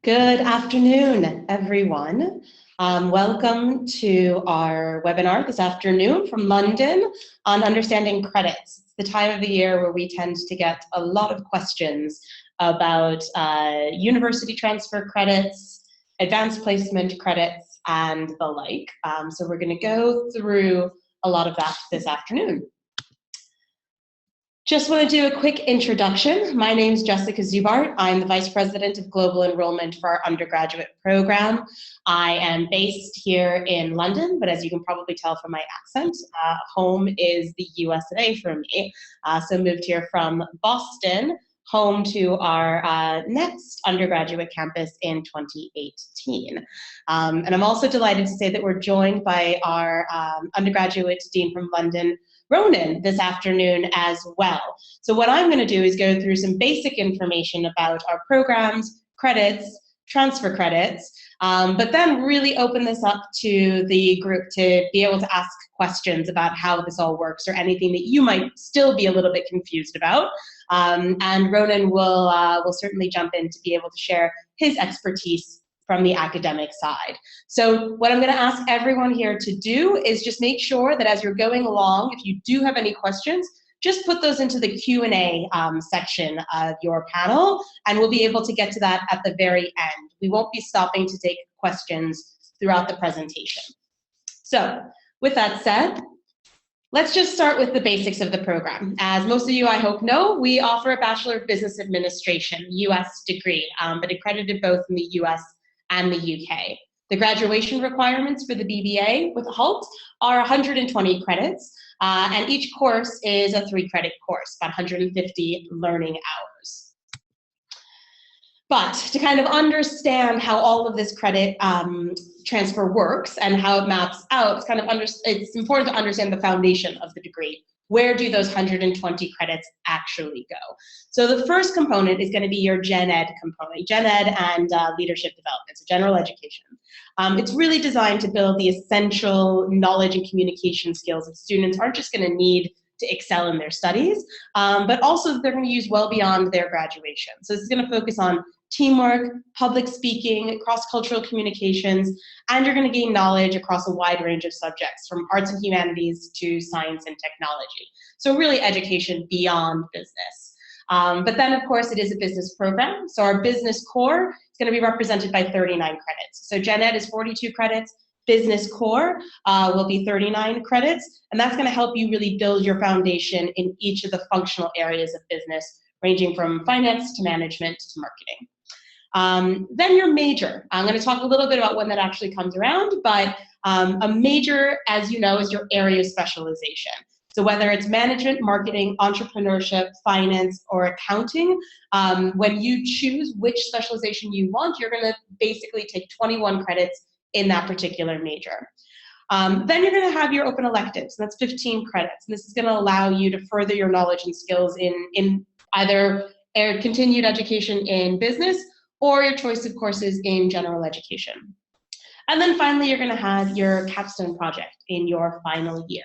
Good afternoon, everyone. Welcome to our webinar this afternoon from London on understanding credits. It's the time of the year where we tend to get a lot of questions about university transfer credits, advanced placement credits, and the like. So we're going to go through a lot of that this afternoon. Just want to do a quick introduction. My name is Jessica Zubart. I'm the Vice President of Global Enrollment for our undergraduate program. I am based here in London, but as you can probably tell from my accent, home is the USA for me. So moved here from Boston, home to our next undergraduate campus in 2018. And I'm also delighted to say that we're joined by our undergraduate dean from London, Ronan, this afternoon as well. So what I'm going to do is go through some basic information about our programs, credits, transfer credits, but then really open this up to the group to be able to ask questions about how this all works or anything that you might still be a little bit confused about. And Ronan will certainly jump in to be able to share his expertise from the academic side. So what I'm going to ask everyone here to do is just make sure that as you're going along, if you do have any questions, just put those into the Q&A section of your panel, and we'll be able to get to that at the very end. We won't be stopping to take questions throughout the presentation. So with that said, let's just start with the basics of the program. As most of you, I hope, know, we offer a Bachelor of Business Administration, US degree, but accredited both in the US and the UK. The graduation requirements for the BBA with HALT are 120 credits, and each course is a 3-credit course, about 150 learning hours. But to kind of understand how all of this credit transfer works and how it maps out, it's important to understand the foundation of the degree. Where do those 120 credits actually go? So the first component is going to be your Gen Ed component, Gen Ed and leadership development, so general education. It's really designed to build the essential knowledge and communication skills that students aren't just going to need to excel in their studies, but also that they're going to use well beyond their graduation. So this is going to focus on teamwork, public speaking, cross-cultural communications, and you're going to gain knowledge across a wide range of subjects, from arts and humanities to science and technology. So really education beyond business. But then, of course, it is a business program. So our business core is going to be represented by 39 credits. So Gen Ed is 42 credits. Business core will be 39 credits, and that's going to help you really build your foundation in each of the functional areas of business, ranging from finance to management to marketing. Then your major. I'm going to talk a little bit about when that actually comes around, but a major, as you know, is your area of specialization. So whether it's management, marketing, entrepreneurship, finance, or accounting, when you choose which specialization you want, you're going to basically take 21 credits in that particular major. Then you're going to have your open electives, and that's 15 credits. And this is going to allow you to further your knowledge and skills in either continued education in business or your choice of courses in general education. And then finally, you're going to have your capstone project in your final year,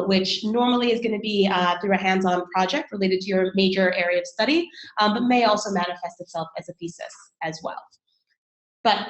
which normally is going to be through a hands-on project related to your major area of study, but may also manifest itself as a thesis as well. But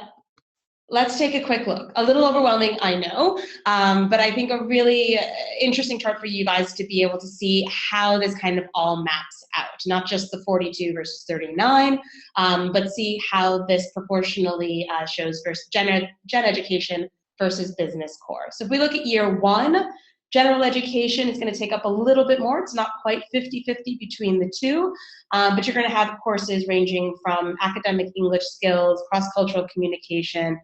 let's take a quick look. A little overwhelming, I know, but I think a really interesting chart for you guys to be able to see how this kind of all maps out, not just the 42 versus 39, but see how this proportionally shows versus gen education versus business core. So if we look at year 1, general education is going to take up a little bit more. It's not quite 50-50 between the two, but you're going to have courses ranging from academic English skills, cross-cultural communication,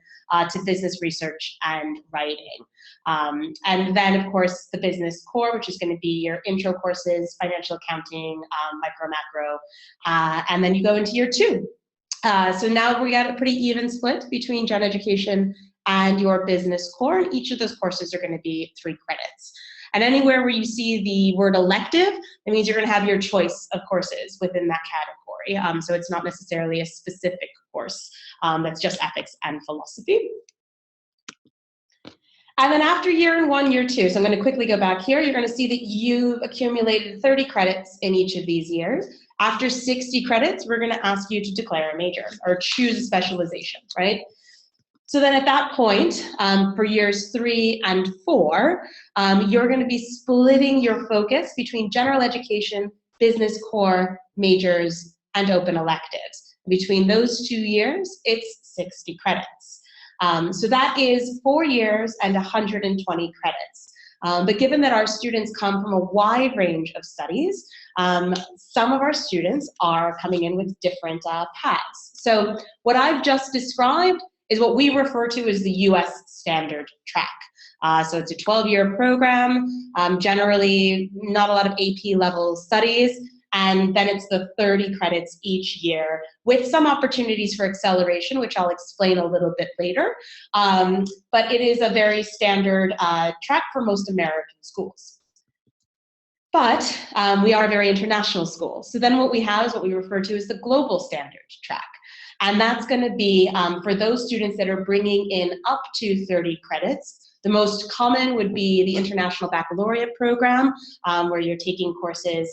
to business research and writing. And then, of course, the business core, which is going to be your intro courses, financial accounting, micro, macro, and then you go into year 2. So now we got a pretty even split between gen education and your business core, and each of those courses are going to be 3 credits. And anywhere where you see the word elective, it means you're going to have your choice of courses within that category. So it's not necessarily a specific course that's just ethics and philosophy. And then after year 1, year 2, so I'm going to quickly go back here, you're going to see that you've accumulated 30 credits in each of these years. After 60 credits, we're going to ask you to declare a major or choose a specialization, right? So then at that point, for years 3 and 4, you're going to be splitting your focus between general education, business core, majors, and open electives. Between those 2 years, it's 60 credits. So that is 4 years and 120 credits. But given that our students come from a wide range of studies, some of our students are coming in with different paths. So what I've just described is what we refer to as the US standard track. So it's a 12-year program, generally not a lot of AP level studies, and then it's the 30 credits each year with some opportunities for acceleration, which I'll explain a little bit later. But it is a very standard track for most American schools. But we are a very international school. So then what we have is what we refer to as the global standard track. And that's going to be for those students that are bringing in up to 30 credits. The most common would be the International Baccalaureate Program, where you're taking courses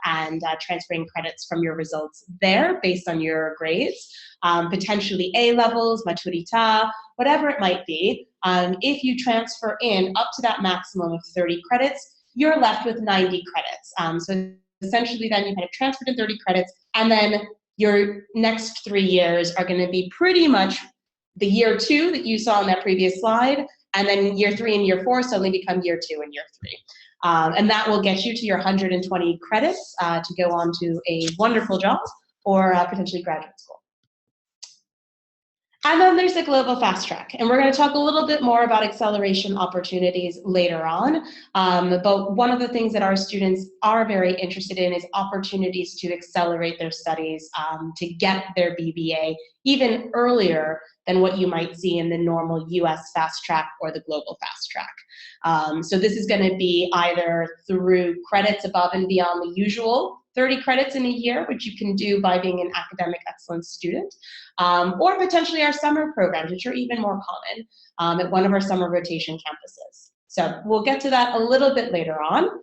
and transferring credits from your results there based on your grades, potentially A-levels, maturita, whatever it might be. If you transfer in up to that maximum of 30 credits, you're left with 90 credits. So essentially then you kind of transferred in 30 credits, and then your next 3 years are going to be pretty much the year 2 that you saw on that previous slide, and then year 3 and year 4 suddenly become year 2 and year 3. And that will get you to your 120 credits to go on to a wonderful job or potentially graduate school. And then there's the Global Fast Track, and we're going to talk a little bit more about acceleration opportunities later on. But one of the things that our students are very interested in is opportunities to accelerate their studies, to get their BBA even earlier than what you might see in the normal US Fast Track or the Global Fast Track. So this is going to be either through credits above and beyond the usual 30 credits in a year, which you can do by being an academic excellence student, or potentially our summer programs, which are even more common at one of our summer rotation campuses. So we'll get to that a little bit later on.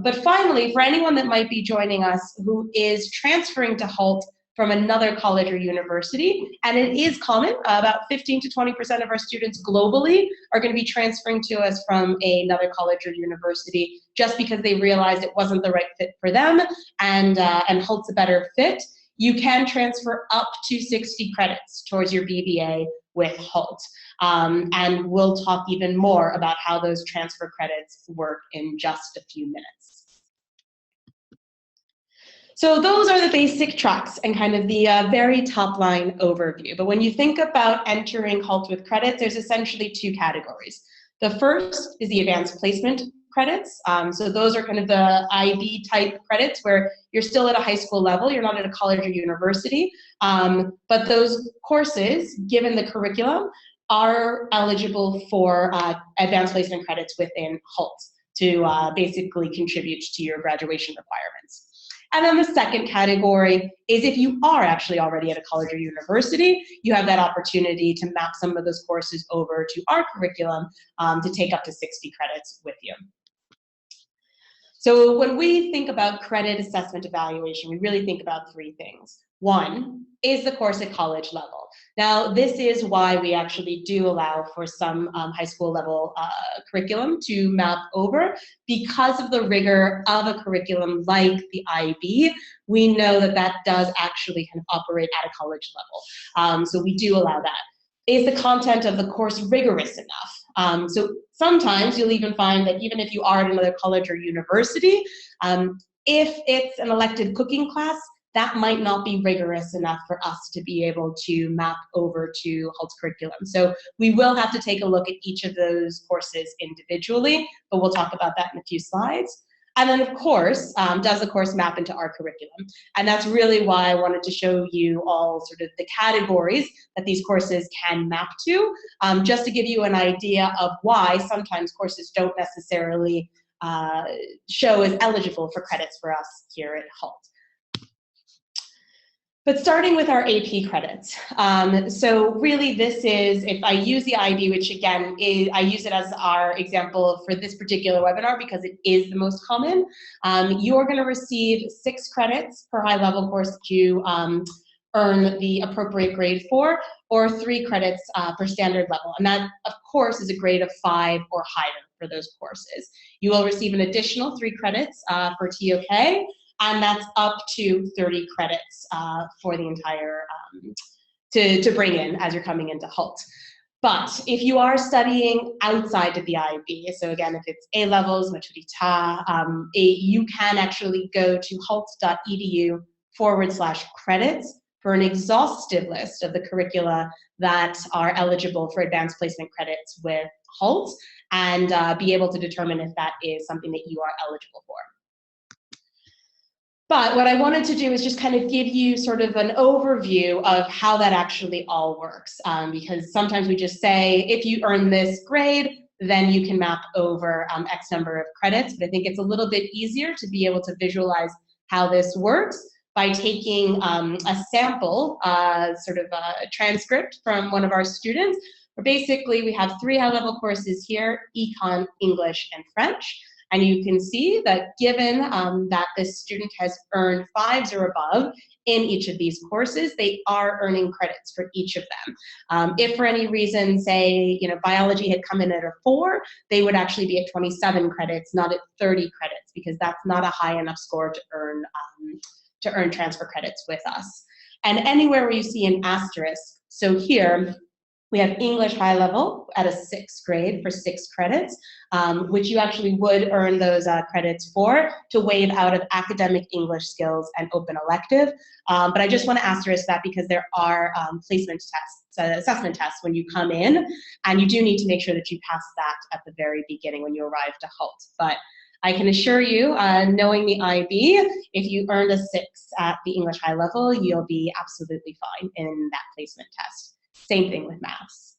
But finally, for anyone that might be joining us who is transferring to HALT from another college or university, and it is common, about 15 to 20% of our students globally are going to be transferring to us from another college or university just because they realized it wasn't the right fit for them, and HALT's a better fit. You can transfer up to 60 credits towards your BBA with HALT. And we'll talk even more about how those transfer credits work in just a few minutes. So those are the basic tracks and kind of the very top line overview. But when you think about entering HALT with credits, there's essentially 2 categories. The first is the advanced placement credits. So those are kind of the IB type credits where you're still at a high school level, you're not at a college or university, but those courses, given the curriculum, are eligible for advanced placement credits within HALT to basically contribute to your graduation requirements. And then the second category is if you are actually already at a college or university, you have that opportunity to map some of those courses over to our curriculum to take up to 60 credits with you. So when we think about credit assessment evaluation, we really think about 3 things. 1, is the course at college level? Now, this is why we actually do allow for some high school level curriculum to map over. Because of the rigor of a curriculum like the IB, we know that that does actually kind of operate at a college level. So we do allow that. Is the content of the course rigorous enough? So sometimes you'll even find that even if you are at another college or university, if it's an elective cooking class, that might not be rigorous enough for us to be able to map over to HALT's curriculum. So we will have to take a look at each of those courses individually, but we'll talk about that in a few slides. And then, of course, does the course map into our curriculum? And that's really why I wanted to show you all sort of the categories that these courses can map to, just to give you an idea of why sometimes courses don't necessarily show as eligible for credits for us here at HALT. But starting with our AP credits. So really this is, if I use the IB, which again, I use it as our example for this particular webinar because it is the most common, you're gonna receive 6 credits per high level course that you earn the appropriate grade for, or 3 credits per standard level. And that, of course, is a grade of 5 or higher for those courses. You will receive an additional 3 credits for TOK, and that's up to 30 credits for the entire, to bring in as you're coming into HALT. But if you are studying outside of the IB, so again, if it's A-levels, maturita, you can actually go to halt.edu/credits for an exhaustive list of the curricula that are eligible for advanced placement credits with HALT, and be able to determine if that is something that you are eligible for. But what I wanted to do is just kind of give you sort of an overview of how that actually all works, because sometimes we just say, if you earn this grade, then you can map over X number of credits. But I think it's a little bit easier to be able to visualize how this works by taking a sample, sort of a transcript from one of our students, where basically we have 3 high-level courses here, Econ, English, and French. And you can see that given that this student has earned 5s or above in each of these courses, they are earning credits for each of them. If for any reason, say, biology had come in at a 4, they would actually be at 27 credits, not at 30 credits, because that's not a high enough score to earn transfer credits with us. And anywhere where you see an asterisk, so here, we have English high level at a 6th grade for 6 credits, which you actually would earn those credits for to waive out of academic English skills and open elective. But I just want to asterisk that because there are placement tests, assessment tests when you come in, and you do need to make sure that you pass that at the very beginning when you arrive to HALT. But I can assure you, knowing the IB, if you earned a 6 at the English high level, you'll be absolutely fine in that placement test. Same thing with maths.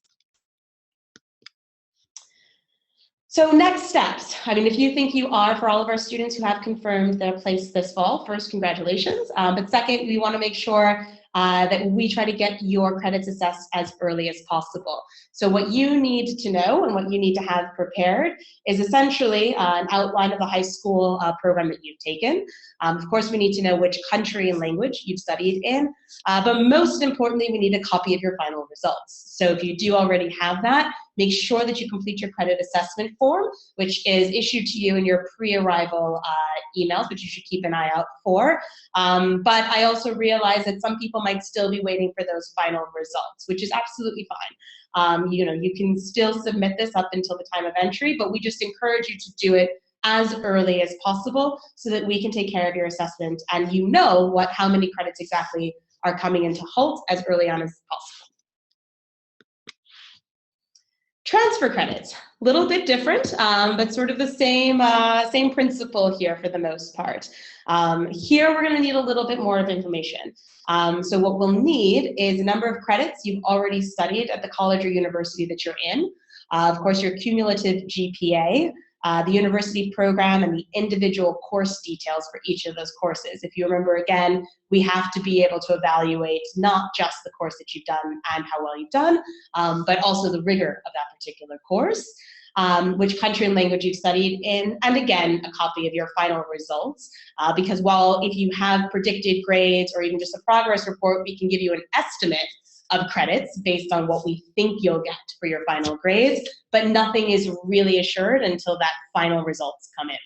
So next steps. I mean, if you think you are, for all of our students who have confirmed their place this fall, first, congratulations. But second, we want to make sure that we try to get your credits assessed as early as possible. So what you need to know and what you need to have prepared is essentially an outline of the high school program that you've taken. Of course, we need to know which country and language you've studied in, but most importantly, we need a copy of your final results. So if you do already have that, make sure that you complete your credit assessment form, which is issued to you in your pre-arrival emails, which you should keep an eye out for. But I also realize that some people might still be waiting for those final results, which is absolutely fine. You can still submit this up until the time of entry, but we just encourage you to do it as early as possible so that we can take care of your assessment and how many credits exactly are coming into HALT as early on as possible. Transfer credits, a little bit different, but sort of the same principle here for the most part. Here we're going to need a little bit more of information. So what we'll need is a number of credits you've already studied at the college or university that you're in. Of course, your cumulative GPA, the university program, and the individual course details for each of those courses. If you remember, again, we have to be able to evaluate not just the course that you've done and how well you've done, but also the rigor of that particular course, which country and language you've studied in, and again, a copy of your final results. Because while if you have predicted grades or even just a progress report, we can give you an estimate of credits based on what we think you'll get for your final grades, but nothing is really assured until that final results come in.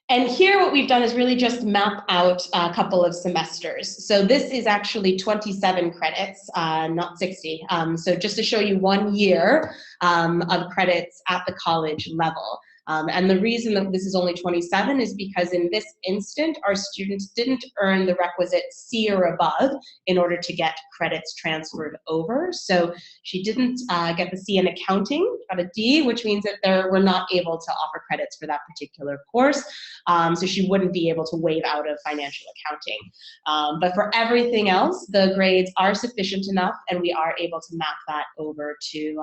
And here what we've done is really just map out a couple of semesters. So this is actually 27 credits, not 60. So just to show you 1 year of credits at the college level. And the reason that this is only 27 is because in this instant, our students didn't earn the requisite C or above in order to get credits transferred over. So she didn't get the C in accounting, got a D, which means that we're not able to offer credits for that particular course. So she wouldn't be able to waive out of financial accounting. But for everything else, the grades are sufficient enough, and we are able to map that over to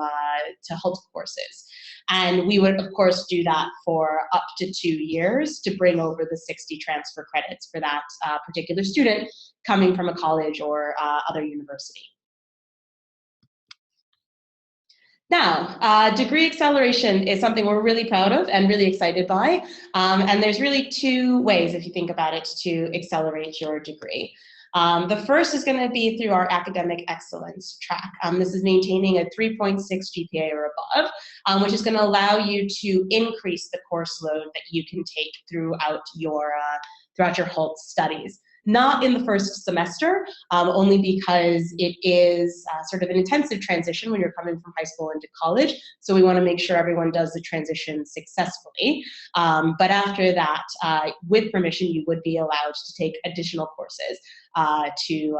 HALT courses. And we would, of course, do that for up to 2 years to bring over the 60 transfer credits for that particular student coming from a college or other university. Now, degree acceleration is something we're really proud of and really excited by. And there's really two ways, if you think about it, to accelerate your degree. The first is going to be through our academic excellence track. This is maintaining a 3.6 GPA or above, which is going to allow you to increase the course load that you can take throughout your HALT studies. Not in the first semester, only because it is sort of an intensive transition when you're coming from high school into college. So we want to make sure everyone does the transition successfully. But after that, with permission, you would be allowed to take additional courses to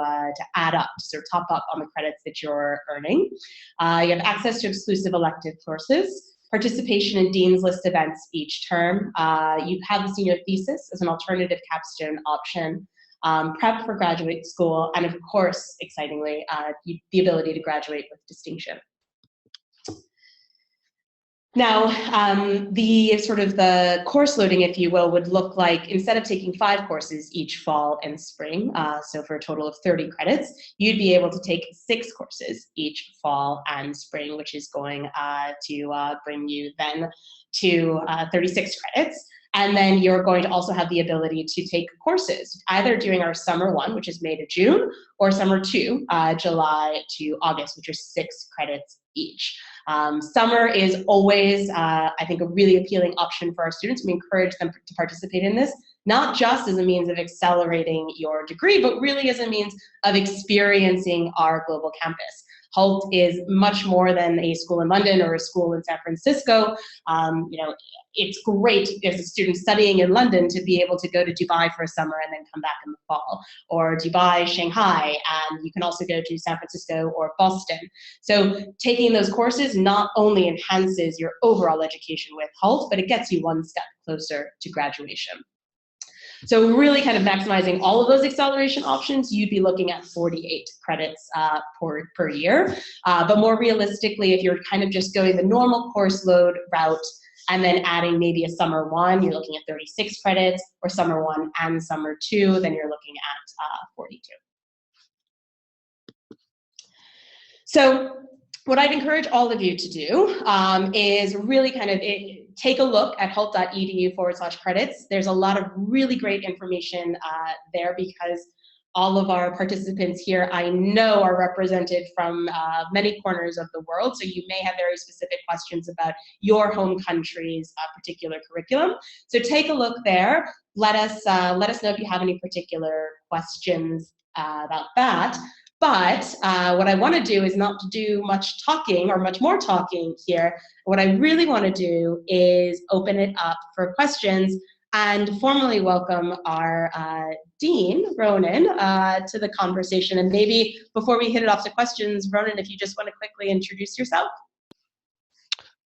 add up, to sort of top up on the credits that you're earning. You have access to exclusive elective courses, participation in Dean's List events each term. You have the senior thesis as an alternative capstone option. Prep for graduate school, and of course, excitingly, the ability to graduate with distinction. Now, the course loading, if you will, would look like, instead of taking 5 courses each fall and spring, so for a total of 30 credits, you'd be able to take 6 courses each fall and spring, which is going to bring you then to 36 credits. And then you're going to also have the ability to take courses, either during our summer 1, which is May to June, or summer 2, July to August, which are 6 credits each. Summer is always, I think, a really appealing option for our students. We encourage them to participate in this, not just as a means of accelerating your degree, but really as a means of experiencing our global campus. HALT is much more than a school in London or a school in San Francisco. It's great as a student studying in London to be able to go to Dubai for a summer and then come back in the fall, or Dubai, Shanghai, and you can also go to San Francisco or Boston. So taking those courses not only enhances your overall education with HALT, but it gets you one step closer to graduation. So really kind of maximizing all of those acceleration options, you'd be looking at 48 credits per year. But more realistically, if you're kind of just going the normal course load route and then adding maybe a summer 1, you're looking at 36 credits, or summer 1 and summer 2, then you're looking at 42. So what I'd encourage all of you to do is really kind of take a look at halt.edu/credits. There's a lot of really great information there, because all of our participants here, I know, are represented from many corners of the world. So you may have very specific questions about your home country's particular curriculum. So take a look there. Let us know if you have any particular questions about that. But what I want to do is not to do much talking or much more talking here. What I really want to do is open it up for questions and formally welcome our Dean, Ronan, to the conversation. And maybe before we hit it off to questions, Ronan, if you just want to quickly introduce yourself.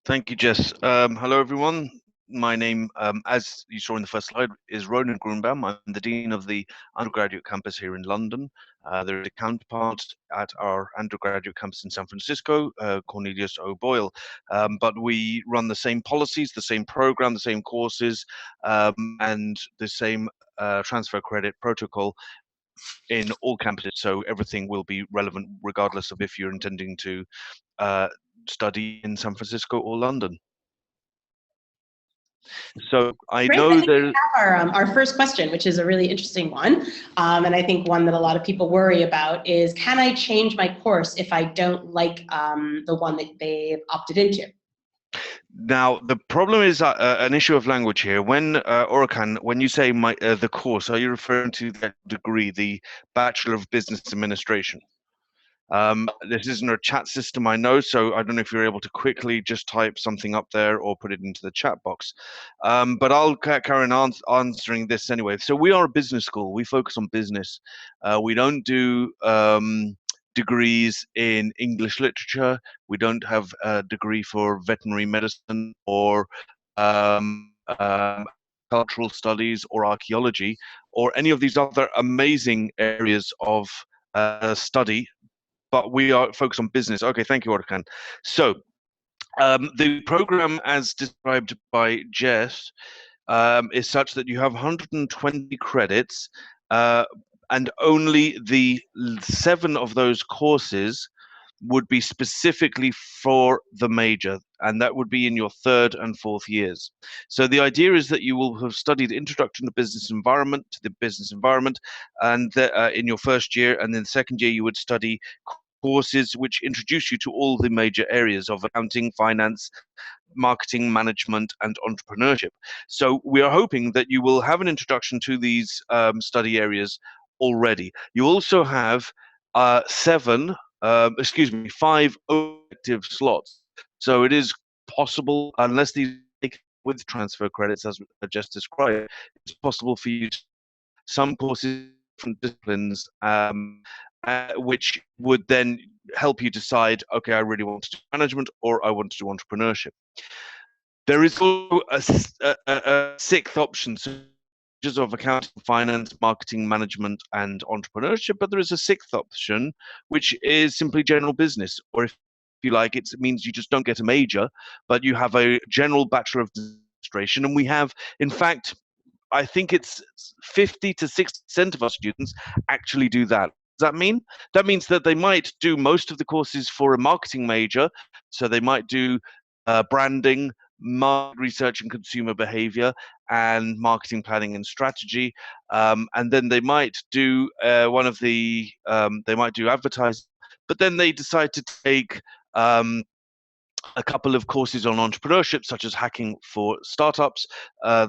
Thank you, Jess. Hello, everyone. My name, as you saw in the first slide, is Ronan Grunbaum. I'm the Dean of the undergraduate campus here in London. There is a counterpart at our undergraduate campus in San Francisco, Cornelius O'Boyle. But we run the same policies, the same program, the same courses, and the same transfer credit protocol in all campuses. So everything will be relevant regardless of if you're intending to study in San Francisco or London. So I know that our first question, which is a really interesting one, and I think one that a lot of people worry about, is can I change my course if I don't like the one that they've opted into? Now the problem is an issue of language here. When Orkan, when you say the course, are you referring to that degree, the Bachelor of Business Administration? This isn't a chat system, I know, so I don't know if you're able to quickly just type something up there or put it into the chat box. But I'll carry on answering this anyway. So we are a business school. We focus on business. We don't do degrees in English literature. We don't have a degree for veterinary medicine or cultural studies or archaeology or any of these other amazing areas of study. But we are focused on business. Okay, thank you, Orkan. So The program, as described by Jess, is such that you have 120 credits, and only the 7 of those courses would be specifically for the major, and that would be in your 3rd and 4th years. So the idea is that you will have studied Introduction to the business environment, and in your 1st year, and then the 2nd year you would study courses which introduce you to all the major areas of accounting, finance, marketing, management, and entrepreneurship. So we are hoping that you will have an introduction to these study areas already. You also have 5 elective slots. So it is possible, unless these take with transfer credits, as I just described, it's possible for you to some courses from disciplines, which would then help you decide, okay, I really want to do management or I want to do entrepreneurship. There is also a 6th option, of accounting, finance, marketing, management, and entrepreneurship, but there is a 6th option, which is simply general business, or if you like, it means you just don't get a major, but you have a general Bachelor of Administration, and we have, in fact, I think it's 50 to 60% of our students actually do that. Does that mean? That means that they might do most of the courses for a marketing major, so they might do branding, market research and consumer behavior, and marketing planning and strategy, and then they might do they might do advertising, but then they decide to take a couple of courses on entrepreneurship, such as hacking for startups.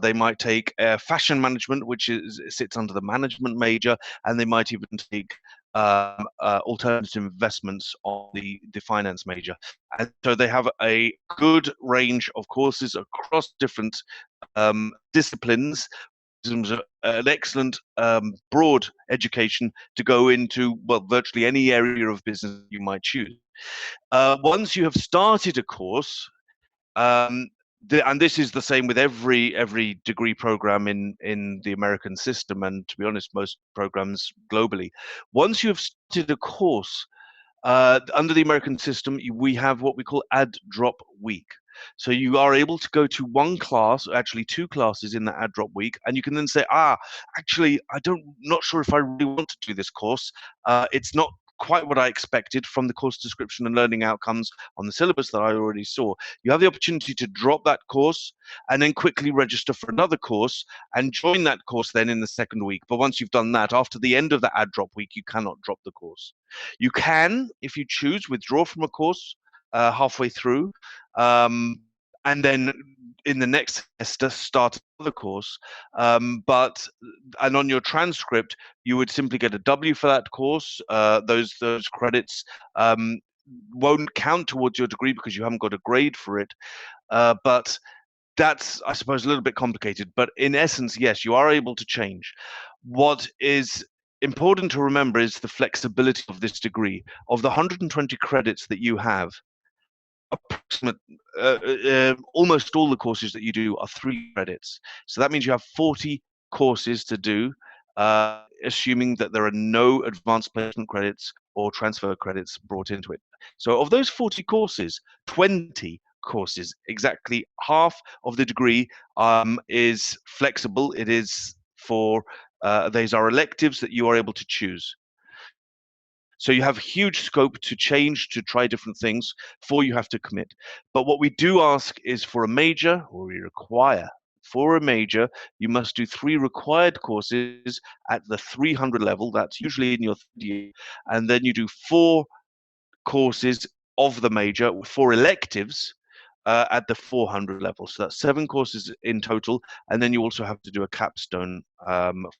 They might take fashion management, which sits under the management major, and they might even take alternative investments on the finance major. And so they have a good range of courses across different disciplines. An excellent broad education to go into, well, virtually any area of business you might choose. Once you have started a course, and this is the same with every degree program in the American system, and to be honest, most programs globally. Once you have started a course under the American system, we have what we call add drop week. So you are able to go to one class, actually 2 classes in the add drop week, and you can then say, actually, not sure if I really want to do this course. It's not quite what I expected from the course description and learning outcomes on the syllabus that I already saw. You have the opportunity to drop that course and then quickly register for another course and join that course then in the 2nd week. But once you've done that, after the end of the add drop week, you cannot drop the course. You can, if you choose, withdraw from a course halfway through, and then in the next semester start another course. And on your transcript, you would simply get a W for that course. Those credits won't count towards your degree because you haven't got a grade for it. But that's, I suppose, a little bit complicated. But in essence, yes, you are able to change. What is important to remember is the flexibility of this degree. Of the 120 credits that you have, almost all the courses that you do are 3 credits. So that means you have 40 courses to do, assuming that there are no advanced placement credits or transfer credits brought into it. So of those 40 courses, 20 courses, exactly half of the degree, is flexible. It is for these are electives that you are able to choose. So you have huge scope to change, to try different things before you have to commit. But what we do ask is for a major, or we require for a major, you must do 3 required courses at the 300 level. That's usually in your 3rd year. And then you do 4 courses of the major, 4 electives at the 400 level. So that's 7 courses in total, and then you also have to do a capstone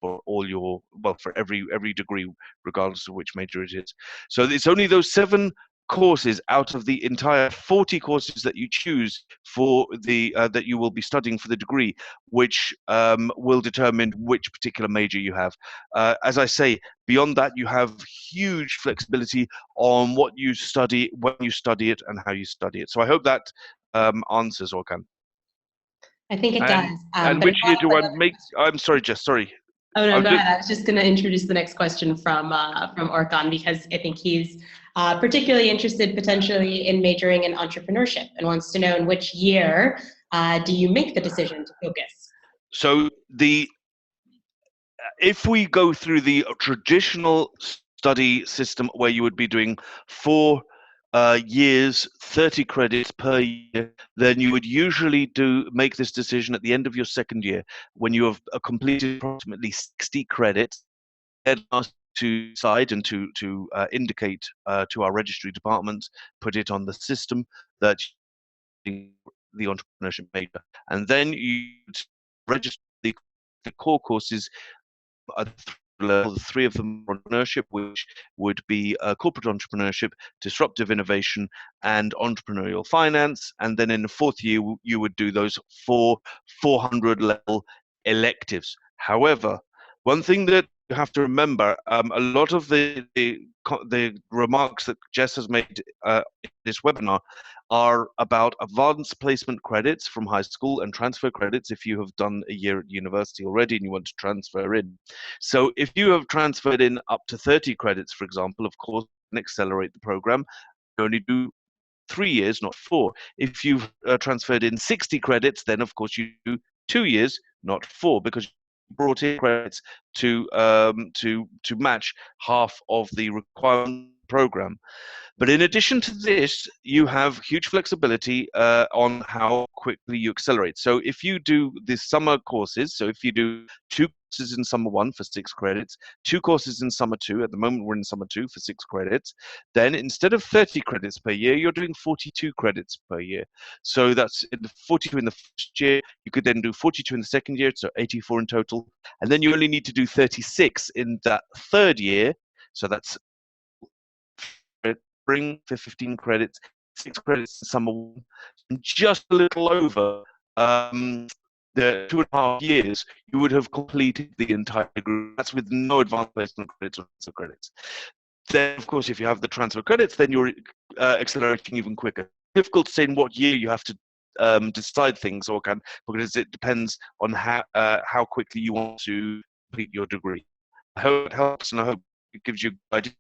for all your, well, for every degree, regardless of which major it is. So it's only those 7 courses out of the entire 40 courses that you choose for the that you will be studying for the degree, which will determine which particular major you have. As I say, beyond that, you have huge flexibility on what you study, when you study it, and how you study it. So I hope that answers, Orkan. I think it does. And which year do I make? I'm sorry, Jess. Sorry. Oh no, I'll go just, ahead. I was just going to introduce the next question from Orkan because I think he's particularly interested potentially in majoring in entrepreneurship and wants to know in which year do you make the decision to focus? so the if we go through the traditional study system where you would be doing 4 years, 30 credits per year, then you would usually make this decision at the end of your second year when you have completed approximately 60 credits. Then asked to decide and to indicate to our registry department, put it on the system that the entrepreneurship major, and then you register the core courses at level, three of them are entrepreneurship, which would be corporate entrepreneurship, disruptive innovation, and entrepreneurial finance. And then in the fourth year, you would do those 400 level electives. However, one thing that you have to remember, a lot of the remarks that Jess has made in this webinar are about advanced placement credits from high school and transfer credits if you have done a year at university already and you want to transfer in. So if you have transferred in up to 30 credits, for example, of course, and accelerate the program, you only do 3 years, not 4. If you've transferred in 60 credits, then of course you do 2 years, not 4, because you brought in credits to match half of the requirement program. But in addition to this, you have huge flexibility on how quickly you accelerate. So if you do the summer courses, so if you do 2 courses in summer 1 for 6 credits, 2 courses in summer 2, at the moment we're in summer 2 for 6 credits, then instead of 30 credits per year, you're doing 42 credits per year. So that's 42 in the first year, you could then do 42 in the second year, so 84 in total, and then you only need to do 36 in that third year, so that's bring for 15 credits, 6 credits in summer 1, and just a little over the 2.5 years, you would have completed the entire group. That's with no advanced placement credits or transfer credits. Then, of course, if you have the transfer credits, then you're accelerating even quicker. Difficult to say in what year you have to decide things, because it depends on how quickly you want to complete your degree. I hope it helps, and I hope it gives you an idea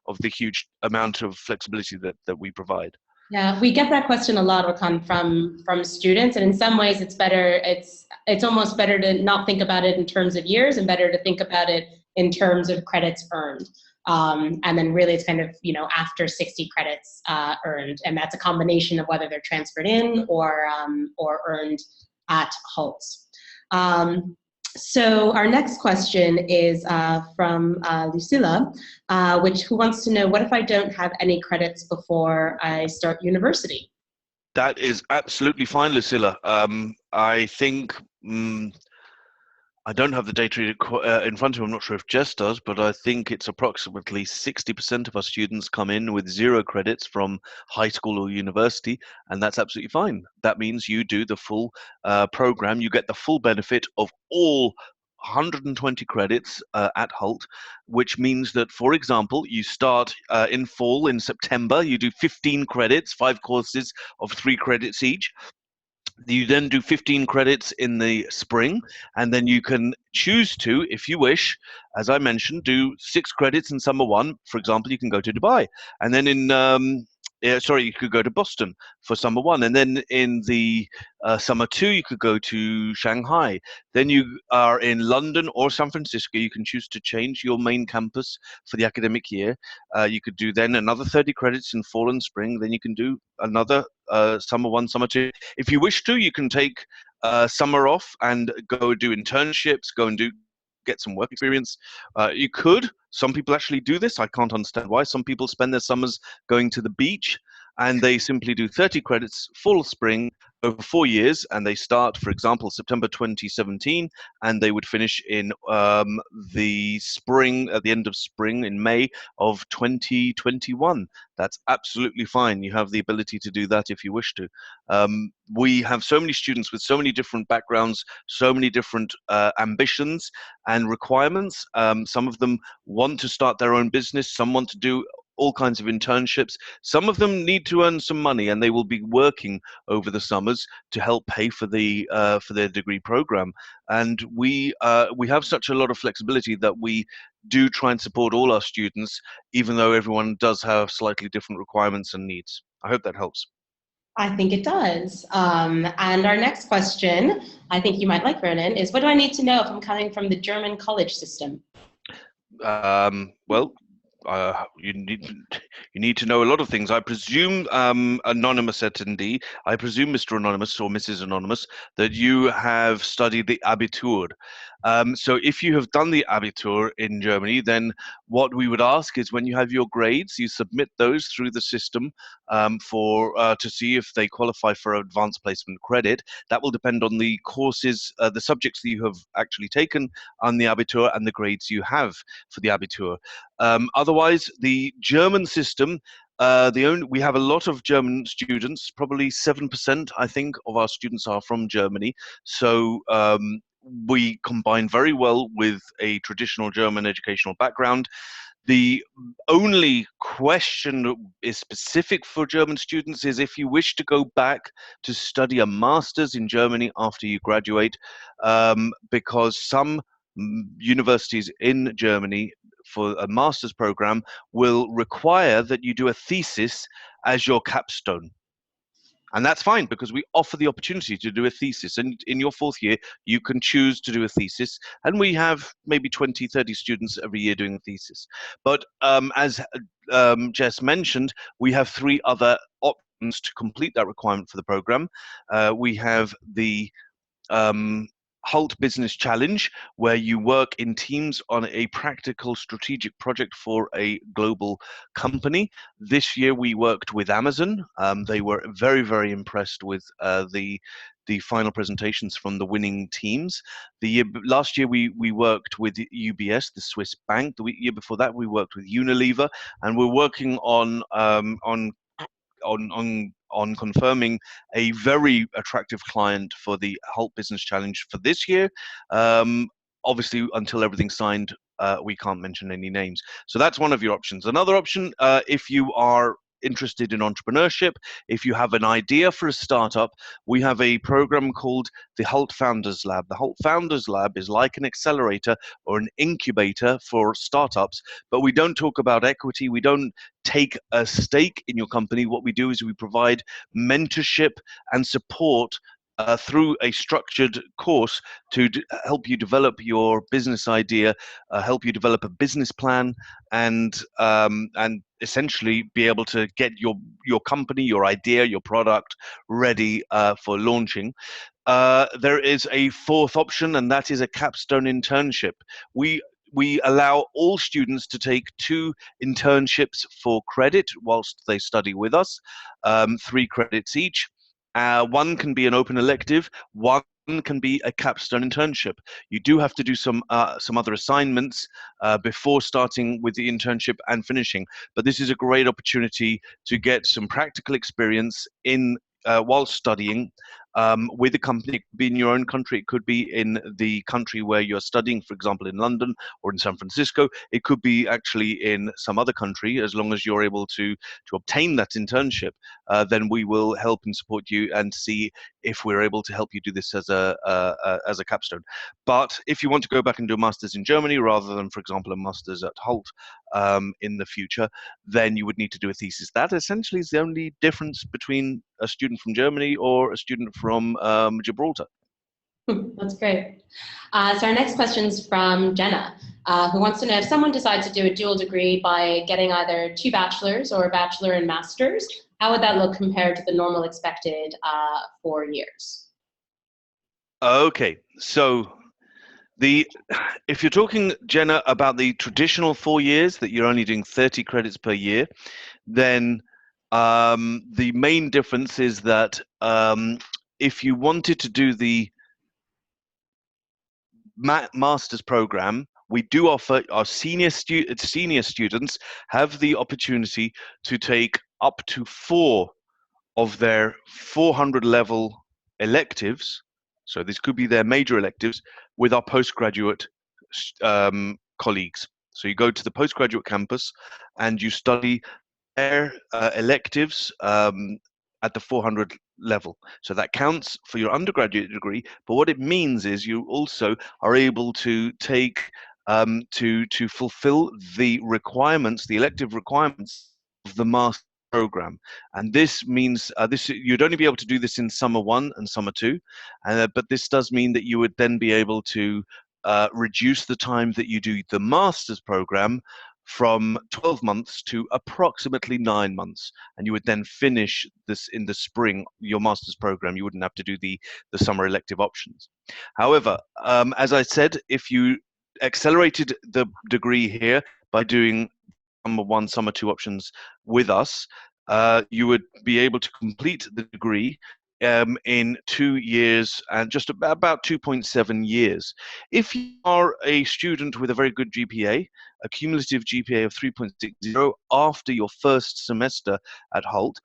of the huge amount of flexibility that we provide. Yeah, we get that question a lot, Orkan, from students, and in some ways, it's better. It's almost better to not think about it in terms of years, and better to think about it in terms of credits earned. And then really, it's kind of after 60 credits earned, and that's a combination of whether they're transferred in or earned at Hult. So our next question is from Lucilla, who wants to know, what if I don't have any credits before I start university? That is absolutely fine, Lucilla. I think I don't have the data in front of me. I'm not sure if Jess does, but I think it's approximately 60% of our students come in with 0 credits from high school or university, and that's absolutely fine. That means you do the full program. You get the full benefit of all 120 credits at Hult, which means that, for example, you start in fall in September, you do 15 credits, 5 courses of 3 credits each. You then do 15 credits in the spring, and then you can choose to, if you wish, as I mentioned, do 6 credits in summer 1. For example, you can go to Dubai, and then you could go to Boston for summer 1, and then in the summer 2, you could go to Shanghai. Then you are in London or San Francisco. You can choose to change your main campus for the academic year. You could do then another 30 credits in fall and spring. Then you can do another summer 1, summer 2. If you wish to, you can take summer off and go do internships, get some work experience. You could. Some people actually do this. I can't understand why. Some people spend their summers going to the beach, and they simply do 30 credits fall, spring, over 4 years, and they start, for example, September 2017, and they would finish in the spring, at the end of spring, in May of 2021. That's absolutely fine. You have the ability to do that if you wish to. We have so many students with so many different backgrounds, so many different ambitions and requirements. Some of them want to start their own business. Some want to do all kinds of internships. Some of them need to earn some money, and they will be working over the summers to help pay for their degree program. And we have such a lot of flexibility that we do try and support all our students, even though everyone does have slightly different requirements and needs. I hope that helps. I think it does. And our next question, I think you might like, Ronan, is what do I need to know if I'm coming from the German college system? Well, you need to know a lot of things. I presume, anonymous attendee, I presume, Mr. Anonymous or Mrs. Anonymous, that you have studied the Abitur. So if you have done the Abitur in Germany, then what we would ask is when you have your grades, you submit those through the system to see if they qualify for advanced placement credit. That will depend on the courses, the subjects that you have actually taken on the Abitur and the grades you have for the Abitur. Otherwise, the German system, we have a lot of German students. Probably 7%, I think, of our students are from Germany. So we combine very well with a traditional German educational background. The only question that is specific for German students is if you wish to go back to study a master's in Germany after you graduate, because some universities in Germany for a master's program will require that you do a thesis as your capstone. And that's fine because we offer the opportunity to do a thesis. And in your fourth year, you can choose to do a thesis. And we have maybe 20, 30 students every year doing a thesis. But as Jess mentioned, we have 3 other options to complete that requirement for the program. We have the Hult Business Challenge, where you work in teams on a practical strategic project for a global company. This year we worked with Amazon. They were very, very impressed with the final presentations from the winning teams. Last year we worked with UBS, the Swiss bank. The year before that we worked with Unilever, and we're working on confirming a very attractive client for the Hult Business Challenge for this year. Obviously, until everything's signed, we can't mention any names. So that's one of your options. Another option, if you are interested in entrepreneurship, if you have an idea for a startup, we have a program called the Hult Founders Lab. The Hult Founders Lab is like an accelerator or an incubator for startups, but we don't talk about equity. We don't take a stake in your company. What we do is we provide mentorship and support through a structured course to help you develop your business idea, help you develop a business plan, and essentially be able to get your company, your idea, your product ready for launching. There is a fourth option, and that is a capstone internship. We allow all students to take 2 internships for credit whilst they study with us, 3 credits each. One can be an open elective, one can be a capstone internship. You do have to do some other assignments before starting with the internship and finishing, but this is a great opportunity to get some practical experience in while studying with a company. It could be in your own country, it could be in the country where you're studying, for example, in London or in San Francisco. It could be actually in some other country. As long as you're able to obtain that internship, then we will help and support you and see if we're able to help you do this as a capstone. But if you want to go back and do a master's in Germany rather than, for example, a master's at Hult in the future, then you would need to do a thesis. That essentially is the only difference between a student from Germany or a student from Gibraltar. That's great. So our next question is from Jenna, who wants to know if someone decides to do a dual degree by getting either 2 bachelors or a bachelor and master's, how would that look compared to the normal expected 4 years? Okay, so if you're talking, Jenna, about the traditional 4 years that you're only doing 30 credits per year, then the main difference is that if you wanted to do the master's program, we do offer our senior students have the opportunity to take up to 4 of their 400 level electives. So this could be their major electives with our postgraduate colleagues. So you go to the postgraduate campus and you study their electives at the 400 level. So that counts for your undergraduate degree, but what it means is you also are able to take to fulfill the requirements, the elective requirements of the master program. And this means this you'd only be able to do this in summer one and summer two, but this does mean that you would then be able to reduce the time that you do the master's program from 12 months to approximately 9 months, and you would then finish this in the spring, your master's program. You wouldn't have to do the summer elective options. However, as I said, if you accelerated the degree here by doing summer one, summer two options with us, you would be able to complete the degree in 2 years and just about 2.7 years. If you are a student with a very good GPA, a cumulative GPA of 3.60 after your first semester at Hult,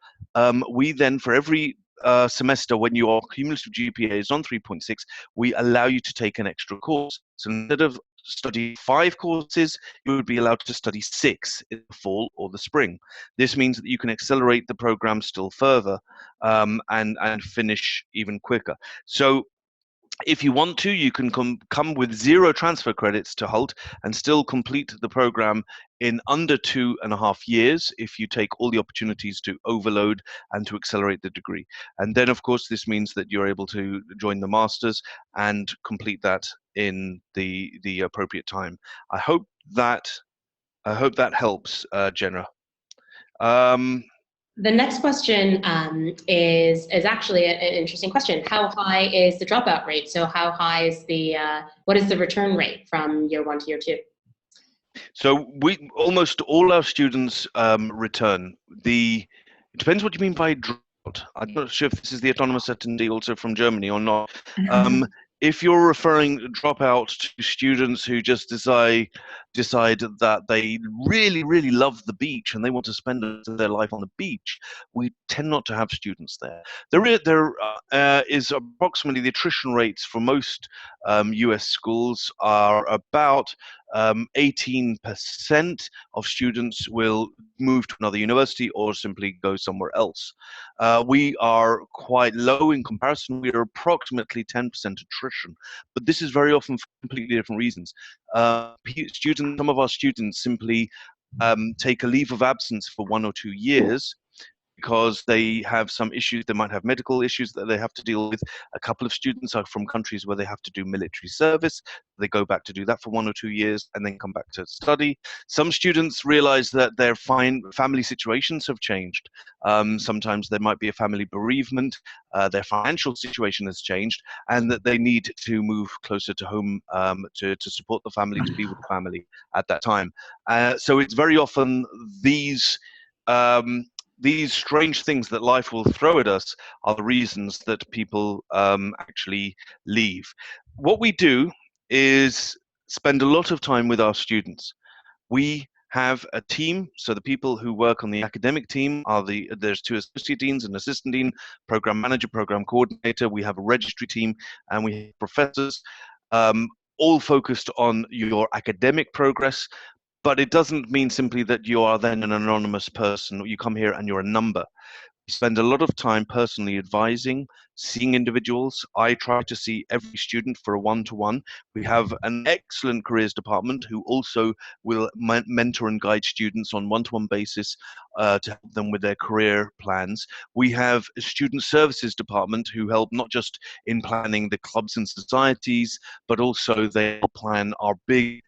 we then, for every semester when your cumulative GPA is on 3.6, we allow you to take an extra course. So instead of study 5 courses, you would be allowed to study 6 in the fall or the spring. This means that you can accelerate the program still further and finish even quicker. So if you want to, you can come with 0 transfer credits to Hult and still complete the program in under 2.5 years if you take all the opportunities to overload and to accelerate the degree. And then, of course, this means that you're able to join the masters and complete that in the appropriate time. I hope that helps, Jenna. The next question is actually an interesting question. How high is the dropout rate? So how high is what is the return rate from year 1 to year 2? So almost all our students return. It depends what you mean by dropout. I'm not sure if this is the autonomous attendee also from Germany or not. If you're referring dropout to students who just decide that they really, really love the beach and they want to spend their life on the beach, we tend not to have students there. There is approximately, the attrition rates for most US schools are about 18% of students will move to another university or simply go somewhere else. We are quite low in comparison. We are approximately 10% attrition, but this is very often for completely different reasons. Some of our students simply take a leave of absence for 1 or 2 years because they have some issues. They might have medical issues that they have to deal with. A couple of students are from countries where they have to do military service. They go back to do that for 1 or 2 years and then come back to study. Some students realize that their family situations have changed. Sometimes there might be a family bereavement, their financial situation has changed, and that they need to move closer to home to support the family, to be with the family at that time. So it's very often these strange things that life will throw at us are the reasons that people actually leave. What we do is spend a lot of time with our students. We have a team, so the people who work on the academic team are there's 2 associate deans, an assistant dean, program manager, program coordinator. We have a registry team, and we have professors, all focused on your academic progress. But it doesn't mean simply that you are then an anonymous person. You come here and you're a number. We spend a lot of time personally advising, seeing individuals. I try to see every student for a one-to-one. We have an excellent careers department who also will mentor and guide students on one-to-one basis to help them with their career plans. We have a student services department who help not just in planning the clubs and societies, but also they plan our big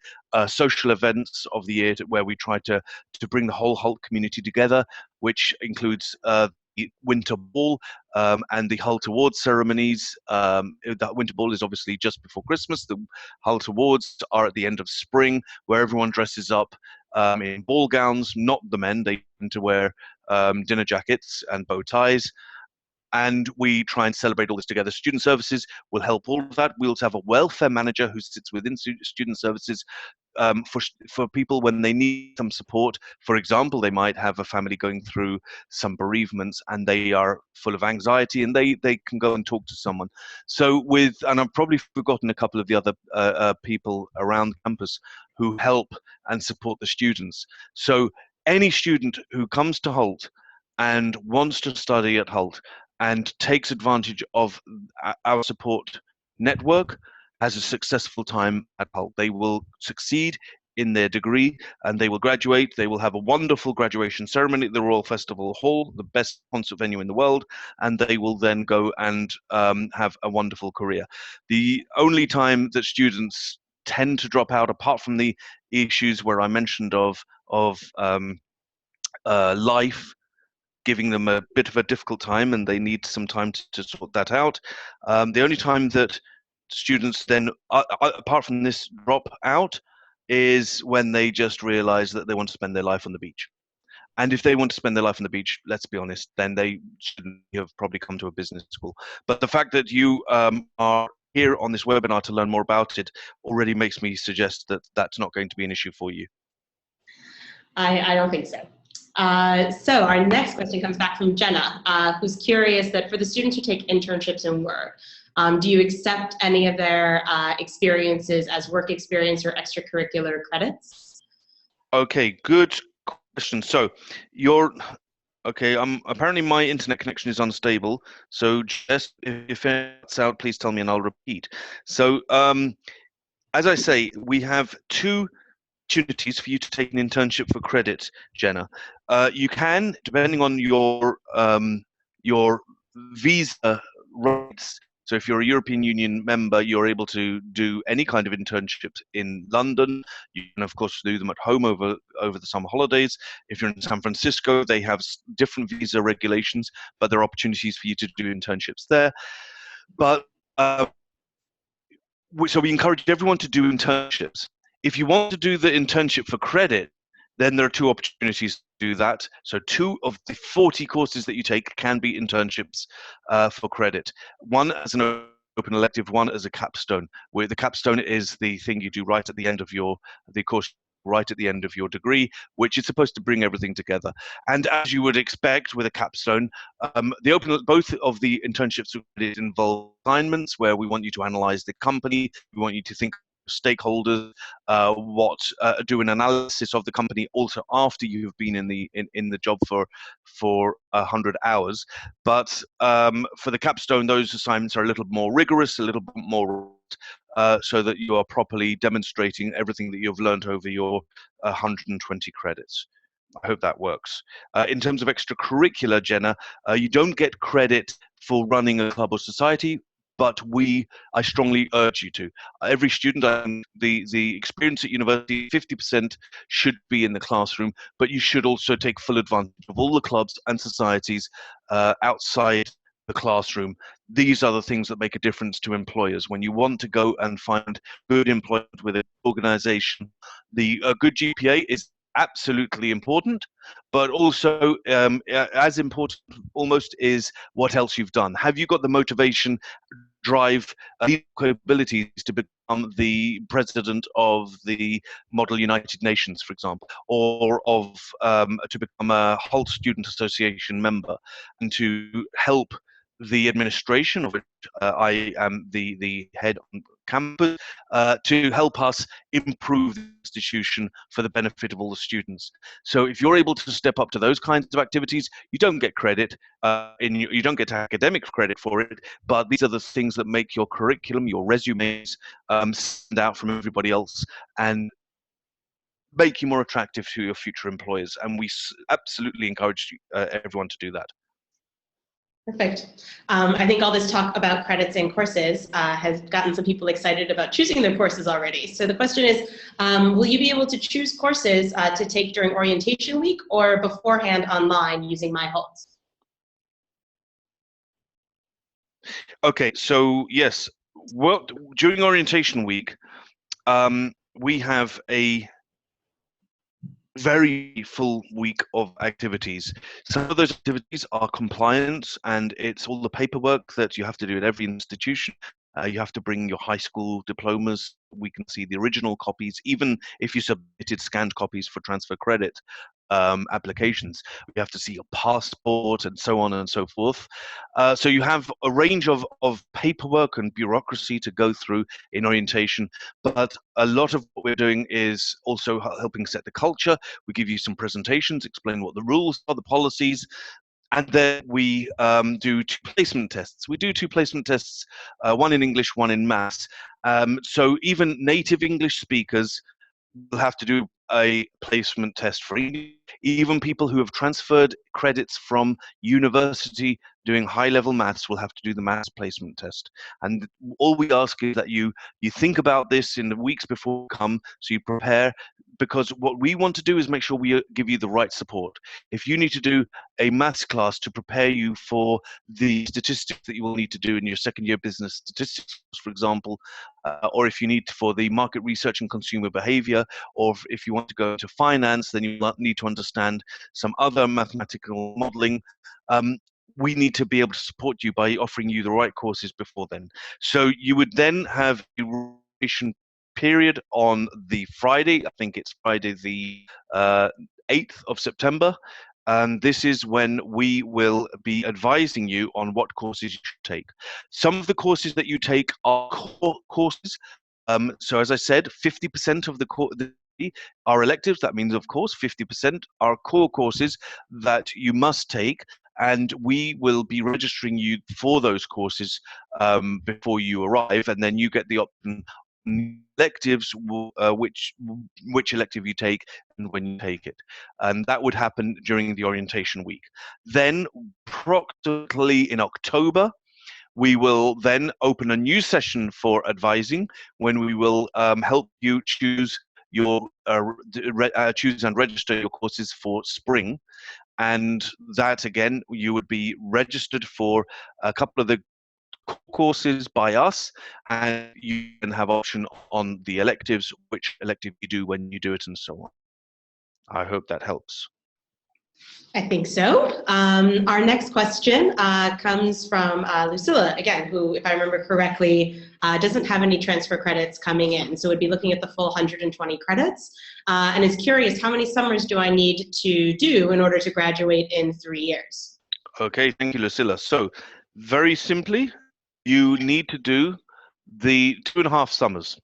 social events of the year where we try to bring the whole Hult community together, which includes the Winter Ball and the Hult Awards ceremonies. That Winter Ball is obviously just before Christmas. The Hult Awards are at the end of spring, where everyone dresses up in ball gowns. Not the men; they tend to wear dinner jackets and bow ties. And we try and celebrate all this together. Student services will help all of that. We also have a welfare manager who sits within student services for people when they need some support. For example, they might have a family going through some bereavements and they are full of anxiety, and they can go and talk to someone. So and I've probably forgotten a couple of the other people around campus. who help and support the students. So any student who comes to Hult and wants to study at Hult and takes advantage of our support network has a successful time at Hult. They will succeed in their degree and they will graduate. They will have a wonderful graduation ceremony at the Royal Festival Hall, the best concert venue in the world, and they will then go and have a wonderful career. The only time that students tend to drop out, apart from the issues where I mentioned of life giving them a bit of a difficult time and they need some time to sort that out. The only time that students then, apart from this, drop out is when they just realize that they want to spend their life on the beach. And if they want to spend their life on the beach, let's be honest, then they shouldn't have probably come to a business school. But the fact that you are here on this webinar to learn more about it already makes me suggest that that's not going to be an issue for you. I don't think so. So our next question comes back from Jenna, who's curious that for the students who take internships and work, do you accept any of their experiences as work experience or extracurricular credits? Okay, good question. So okay, apparently my internet connection is unstable. So just if it's out, please tell me and I'll repeat. So as I say, we have two opportunities for you to take an internship for credit, Jenna. You can, depending on your visa rights. So if you're a European Union member, you're able to do any kind of internships in London. You can, of course, do them at home over the summer holidays. If you're in San Francisco, they have different visa regulations, but there are opportunities for you to do internships there. But so we encourage everyone to do internships. If you want to do the internship for credit, then there are two opportunities to do that. So 2 of the 40 courses that you take can be internships for credit. One as an open elective, one as a capstone, where the capstone is the thing you do right at the end of the course, right at the end of your degree, which is supposed to bring everything together. And as you would expect with a capstone, both of the internships involve assignments where we want you to analyze the company, we want you to think stakeholders, do an analysis of the company also after you have been in the job for 100 hours. But for the capstone, those assignments are a little more rigorous, a little bit more so that you are properly demonstrating everything that you've learned over your 120 credits. I hope that works. In terms of extracurricular, Jenna, you don't get credit for running a club or society, but I strongly urge you to. Every student, the experience at university, 50% should be in the classroom, but you should also take full advantage of all the clubs and societies outside the classroom. These are the things that make a difference to employers. When you want to go and find good employment with an organization, the good GPA is absolutely important, but also as important almost is what else you've done. Have you got the motivation, drive, capabilities to become the president of the Model United Nations, for example, or to become a Hult Student Association member, and to help the administration, of which I am the head on campus, to help us improve the institution for the benefit of all the students. So if you're able to step up to those kinds of activities, you don't get credit, you don't get academic credit for it, but these are the things that make your curriculum, your resumes, stand out from everybody else and make you more attractive to your future employers. And we absolutely encourage everyone to do that. Perfect. I think all this talk about credits and courses has gotten some people excited about choosing their courses already. So the question is, will you be able to choose courses to take during orientation week or beforehand online using MyHult? Okay, so yes, during orientation week, we have a very full week of activities. Some of those activities are compliance, and it's all the paperwork that you have to do at every institution. You have to bring your high school diplomas. We can see the original copies, even if you submitted scanned copies for transfer credit. applications. You have to see your passport and so on and so forth. So you have a range of paperwork and bureaucracy to go through in orientation, but a lot of what we're doing is also helping set the culture. We give you some presentations, explain what the rules are, the policies, and then we do 2 placement tests. We do 2 placement tests, one in English, one in maths. So even native English speakers will have to do a placement test for English. Even people who have transferred credits from university doing high-level maths will have to do the maths placement test. And all we ask is that you think about this in the weeks before you come, so you prepare, because what we want to do is make sure we give you the right support. If you need to do a maths class to prepare you for the statistics that you will need to do in your second year business statistics, for example, or if you need for the market research and consumer behavior, or if you want to go into finance, then you need to understand some other mathematical modeling. We need to be able to support you by offering you the right courses before then. So you would then have a revision period on the Friday. I think it's Friday the 8th of September. And this is when we will be advising you on what courses you should take. Some of the courses that you take are core courses. So as I said, 50% of the are electives. That means, of course, 50% are core courses that you must take. And we will be registering you for those courses before you arrive, and then you get the option electives, which elective you take and when you take it, and that would happen during the orientation week. Then, approximately in October, we will then open a new session for advising, when we will help you choose your choose and register your courses for spring. And that, again, you would be registered for a couple of the courses by us, and you can have option on the electives, which elective you do, when you do it, and so on. I hope that helps. I think so. Our next question comes from Lucilla, again, who, if I remember correctly, doesn't have any transfer credits coming in. So would be looking at the full 120 credits and is curious, how many summers do I need to do in order to graduate in 3 years? Okay, thank you, Lucilla. So very simply, you need to do the 2.5 summers.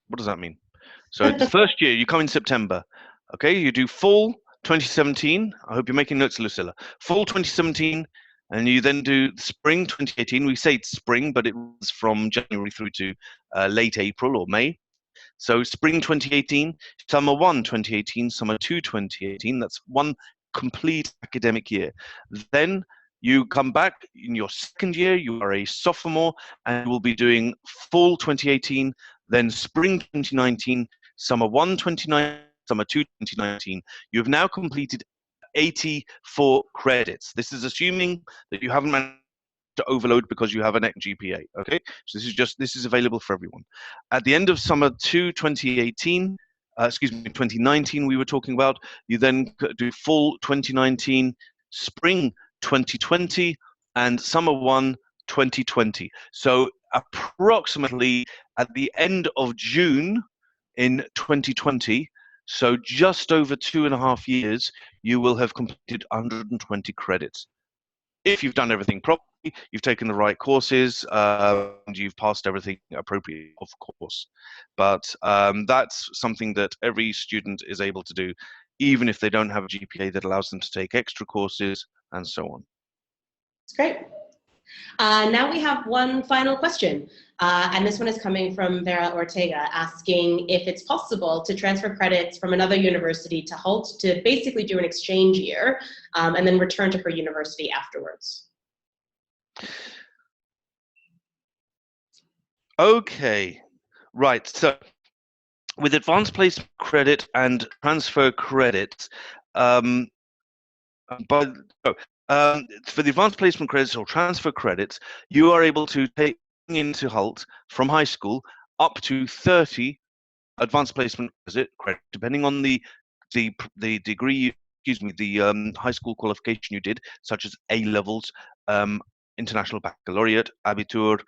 What does that mean? So the first year, you come in September. Okay, you do fall 2017. I hope you're making notes, Lucilla. Fall 2017, and you then do spring 2018. We say it's spring, but it runs from January through to late April or May. So spring 2018, summer 1 2018, summer 2 2018. That's one complete academic year. Then you come back in your second year, you are a sophomore, and you will be doing fall 2018, then spring 2019, summer 1 2019, summer 2 2019. You have now completed 84 credits. This is assuming that you haven't managed to overload because you have an GPA. Okay, so this is available for everyone. At the end of summer 2 2018, 2019, we were talking about, you then do fall 2019, spring 2020, and summer 1 2020. So approximately at the end of June in 2020, so just over 2.5 years, you will have completed 120 credits. If you've done everything properly, you've taken the right courses, and you've passed everything appropriately, of course. But that's something that every student is able to do, even if they don't have a GPA that allows them to take extra courses and so on. That's great. Now we have one final question, and this one is coming from Vera Ortega, asking if it's possible to transfer credits from another university to Hult to basically do an exchange year and then return to her university afterwards. Okay, right. So with advanced placement credit and transfer credits, for the advanced placement credits or transfer credits, you are able to take into Hult from high school up to 30 advanced placement credit, depending on the degree, the high school qualification you did, such as A levels, international baccalaureate, Abitur,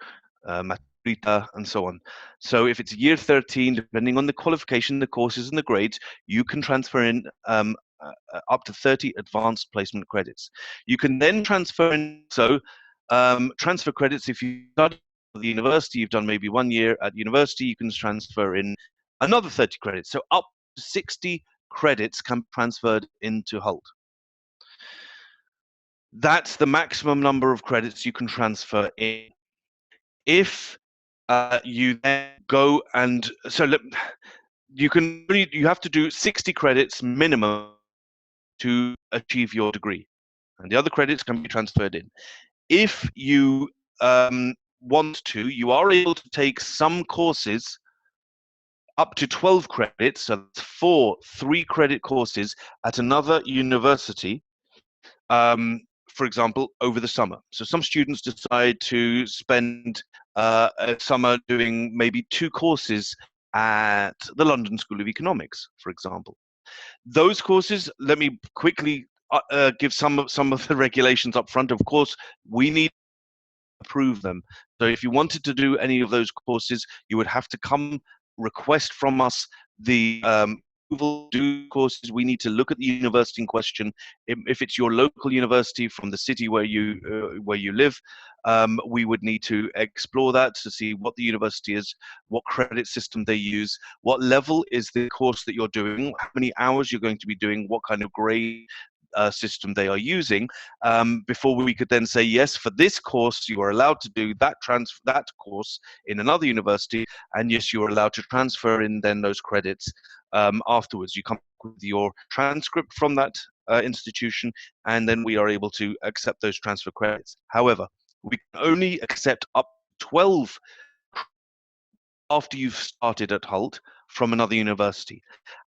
Maturita, and so on. So if it's year 13, depending on the qualification, the courses, and the grades, you can transfer in up to 30 advanced placement credits. You can then transfer in, transfer credits if you study at the university, you've done maybe 1 year at university, you can transfer in another 30 credits. So up to 60 credits can be transferred into Hult. That's the maximum number of credits you can transfer in. If you then go and you have to do 60 credits minimum to achieve your degree, and the other credits can be transferred in. If you want to, you are able to take some courses up to 12 credits, so that's 4 3-credit courses at another university, for example, over the summer. So some students decide to spend a summer doing maybe 2 courses at the London School of Economics, for example. Those courses, let me quickly give some of the regulations up front. Of course, we need to approve them. So if you wanted to do any of those courses, you would have to request from us the do courses. We need to look at the university in question. If it's your local university from the city where you live, we would need to explore that to see what the university is, what credit system they use, what level is the course that you're doing, how many hours you're going to be doing, what kind of grade system they are using, before we could then say, yes, for this course you are allowed to do that course in another university, and yes, you are allowed to transfer in then those credits afterwards. You come with your transcript from that institution, and then we are able to accept those transfer credits. However, we can only accept up to 12 after you've started at Hult from another university,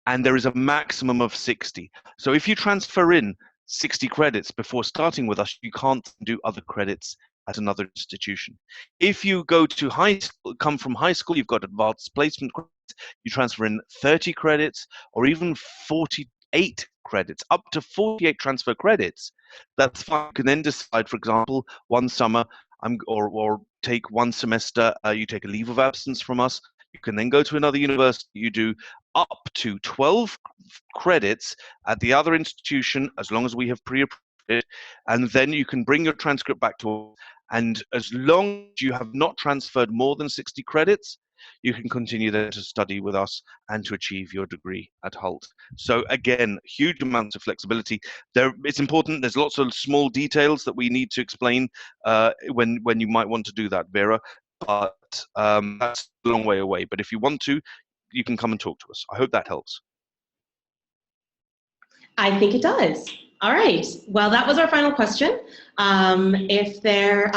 and there is a maximum of 60. So if you transfer in 60 credits before starting with us, you can't do other credits at another institution. If you go to come from high school, you've got advanced placement credits, you transfer in 30 credits or even 48 credits, up to 48 transfer credits. That's fine. You can then decide, for example, one summer or take one semester, you take a leave of absence from us. You can then go to another university. You do up to 12 credits at the other institution, as long as we have pre-approved it, and then you can bring your transcript back to us. And as long as you have not transferred more than 60 credits, you can continue then to study with us and to achieve your degree at Hult. So again, huge amounts of flexibility. It's important. There's lots of small details that we need to explain when you might want to do that, Vera. But that's a long way away. But if you want to, you can come and talk to us. I hope that helps. I think it does. All right. Well, that was our final question. If there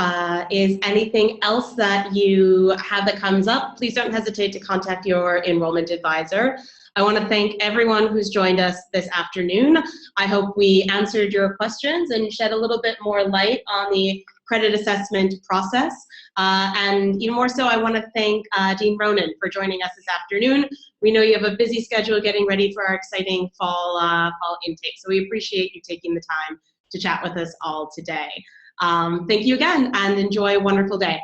is anything else that you have that comes up, please don't hesitate to contact your enrollment advisor. I want to thank everyone who's joined us this afternoon. I hope we answered your questions and shed a little bit more light on the credit assessment process. And even more so, I want to thank Dean Ronan for joining us this afternoon. We know you have a busy schedule getting ready for our exciting fall intake, so we appreciate you taking the time to chat with us all today. Thank you again, and enjoy a wonderful day.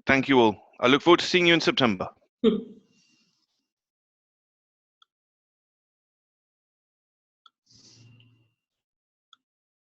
Thank you all. I look forward to seeing you in September.